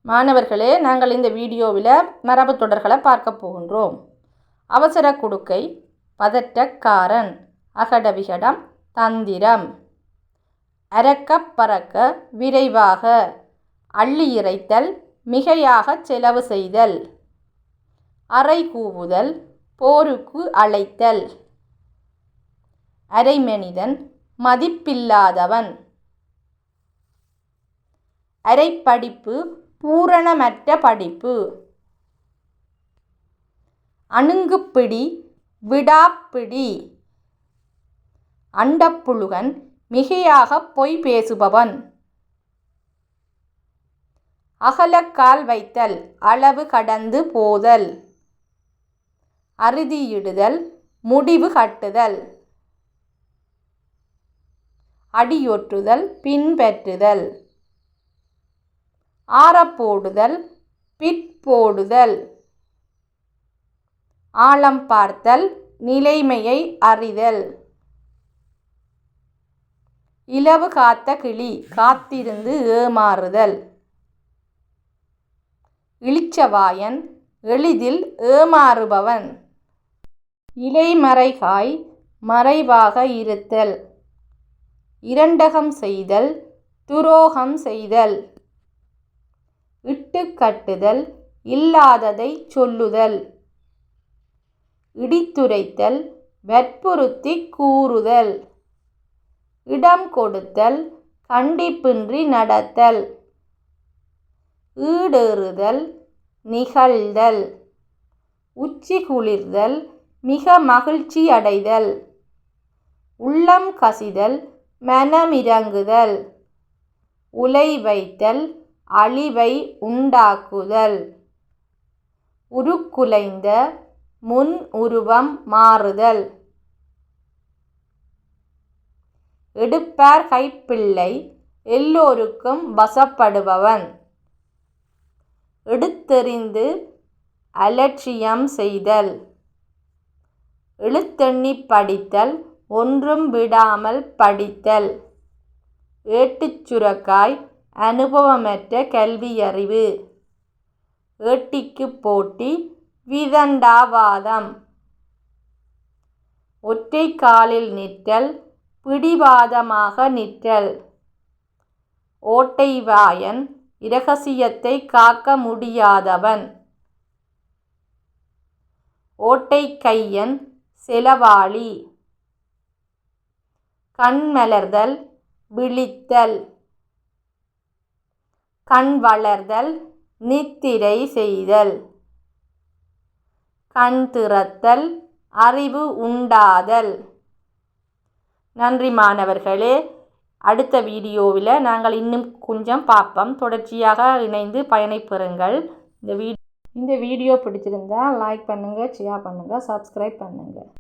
மாணவர்களே, நாங்கள் இந்த வீடியோவில் மரபு தொடர்களை பார்க்க போகின்றோம். அவசர குடுக்கை, பதற்றக்காரன், அகட விகடம், தந்திரம், அரக்க பறக்க, விரைவாக, அள்ளி இறைத்தல், மிகையாக செலவு செய்தல், அறை கூவுதல், போருக்கு அழைத்தல், அரைமனிதன், மதிப்பில்லாதவன், அரைப்படிப்பு, பூரணமற்ற படிப்பு, அணுங்குப்பிடி, விடாப்பிடி, அண்டப்புழுகன், மிகையாக பொய் பேசுபவன், அகலக்கால் வைத்தல், அளவு கடந்து போதல், அறுதியிடுதல், முடிவு கட்டுதல், அடியொற்றுதல், பின்பற்றுதல், ஆறப்போடுதல், பிற்போடுதல், ஆழம் பார்த்தல், நிலைமையை அறிதல், இலவு காத்த கிளி, காத்திருந்து ஏமாறுதல், இளிச்சவாயன், எளிதில் ஏமாறுபவன், இலைமறைகாய், மறைவாக இருத்தல், இரண்டகம் செய்தல், துரோகம் செய்தல், இட்டு கட்டுதல், இல்லாததை சொல்லுதல், இடித்துரைத்தல், வற்புறுத்தி கூறுதல், இடம் கொடுத்தல், கண்டிப்பின்றி நடத்தல், ஈடேறுதல், நிகழ்தல், உச்சி குளிர்தல், மிக மகிழ்ச்சி அடைதல், உள்ளம் கசிதல், மனமிரங்குதல், உலை வைத்தல், அழிவை உண்டாக்குதல், உருக்குலைந்த, முன் உருவம் மாறுதல், எடுப்பார் கைப்பிள்ளை, எல்லோருக்கும் வசப்படுபவன், எடுத்தெறிந்து அலட்சியம் செய்தல், எழுத்தெண்ணி படித்தல், ஒன்றும் விடாமல் படித்தல், ஏட்டுச் சுரக்காய், அனுபவமற்ற கல்வியறிவு, ஏட்டிக்கு போட்டி, விதண்டாவாதம், ஒற்றை காலில் நிற்றல், பிடிவாதமாக நிற்றல், ஓட்டை வாயன், இரகசியத்தை காக்க முடியாதவன், ஓட்டை கையன், செலவாளி, கண்மலர்தல், விழித்தல், கண் வளர்தல், நித்திரை செய்தல், கண் திறத்தல், அறிவு உண்டாதல். நன்றி மாணவர்களே. அடுத்த வீடியோவில் நாங்கள் இன்னும் கொஞ்சம் பார்ப்போம். தொடர்ச்சியாக இணைந்து பயனைப்பெறுங்கள். இந்த வீடியோ பிடிச்சிருந்தால் லைக் பண்ணுங்கள், ஷேர் பண்ணுங்கள், சப்ஸ்கிரைப் பண்ணுங்கள்.